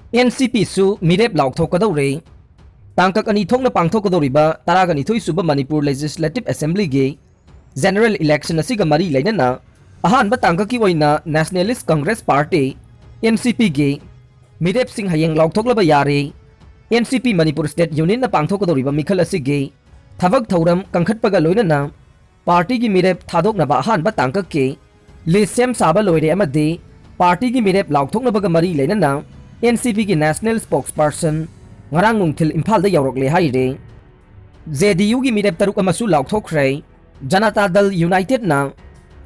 NCP su Mirep Laothokkadouri Tangkak ani thokna pangthokkadouriba taraganithoi suba Manipur Legislative Assembly ge General Election asiga mari lainana ahanba tangkaki oina Nationalist Congress Party NCP ge Mirep sing hayeng lauthoklaba yare NCP Manipur State Union na pangthokkadouriba mikhal asige thabak thauram kangkhatpaga loinana party gi Mirep thadoknaba ahanba tangkak ke list sem saba loire amade party gi Mirep lautthoknabaga mari lainana NCP की national spokesperson ngarang nungthil Imphal da yaurokle haire JDU gi Mirep taruk amasu Laothokhre Janata Dal United na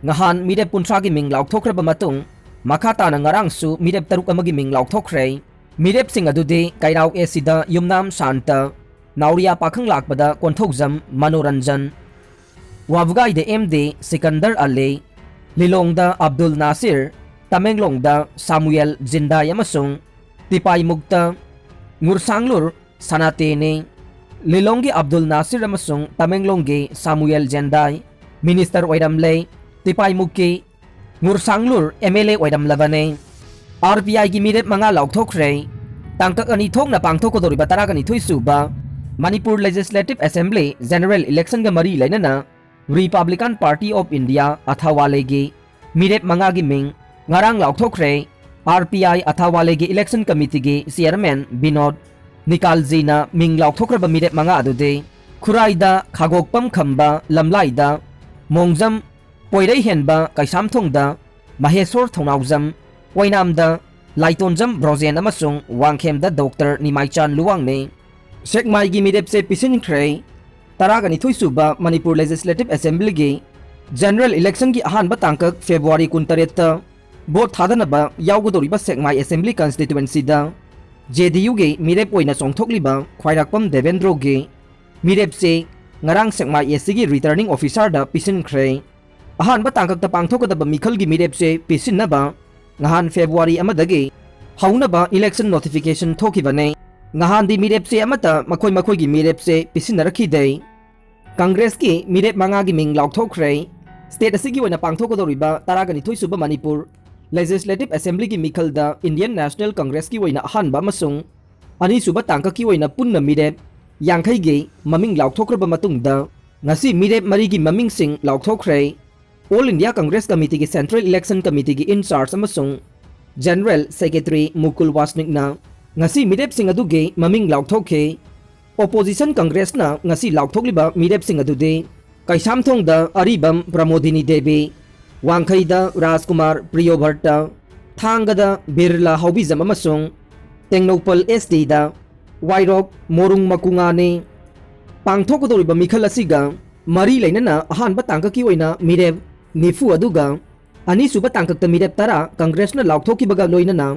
ngahan Mirep puntra gi ming Laothokhre ba matung makata na ngarang su Mirep taruk amagi ming Laothokhre Mirep sing adude kairau esida yumnam shanta nauria pakhang lakpada konthokjam manoranjan wabgai de MD Sikandar Ale Lilongda Abdul Nasir Tamenglongda Samuel Jinday amasung Tipay Mugta Ngursanglur Sanatene Lilonggi Abdul Nasir amasung Tamenglonggi Samuel Jenday Minister Oidamle Tipay Mugki Ngursanglur MLA Oidamlavane RPI gi Mirep mga Laothokhre tangkak ani thok na pangthokkadouri bataragani thoisuba Manipur Legislative Assembly General Election ga mari lainana Republican Party of India athawale gi Mirep mga gi ming ngarang Laothokhre RPI athawale gi election committee gi chairman Binod Nikalji na ming Laothokhre ba Mirep mga adude khuraida khagokpam khamba lamlaida mongjam poirei henba kaisamthongda mahesor thongnawjam wainamda laitonjam brojen amasung wangkhemda Dr. Nimaichan Luwangne sekmai gi Mirep se pisinkhre taragani thoisuba Manipur Legislative Assembly gi general election gi ahanba tangkak February 28 ta Bot Hadanaba Yaugodoriba Sekmai Assembly Constituency da JDU ge Mirep oina songthokliba Khwairakpam Devendro ge Mirep se ngarang Sekmai SG returning officer da pisinkhre ahan ba tangkak ta pangthokadaba mikhal gi Mirep se pisinaba ngahan February amadage haunaba election notification thokibane ngahan di Mirep se amata makhoi gi Mirep se pisinnarakhi dei Congress ki Mirep manga gi ming Laothokhre state asigi oina pangthokadoriba taragani thoisuba Manipur Legislative Assembly ki mikhal da Indian National Congress ki oina ahanba amasung ani suba tangka ki oina punna Mirep yangkhai ge maming Laothokhre ba matungda ngasi Mirep mari gi maming sing Laothokhre All India Congress Committee ki Central Election Committee ki in charge amasung General Secretary Mukul Wasnik na ngasi Mirep sing adu ge maming Laothokhre Opposition Congress na ngasi Laothokliba Mirep sing adu de kaisamthongda aribam Pramodini Devi Wangkhaida Rajkumar Priyobharta Thangada Birla Haubizam amasung Tengnopal SD da Wairok Morung Makungane pangthokkadouriba mikhal asiga mari lainana ahanba tangkaki oina Mirep nifu aduga ani suba tangkakta Mirep tara Congress na Laothokibaga loinana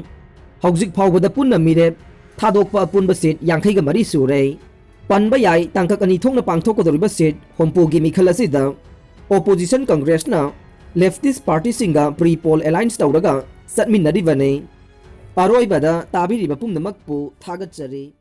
hauzik phawbada punna Mirep thadokpa apunba seat yangkhaiga mari sure panba yai tangkak ani thokna pangthokkadouriba seat hompogi mikhal asida Opposition Congress na Leftist Party singa pre-poll alliance tauraga satminnaribane aroibada tabiriba pumnamakpu thagatjari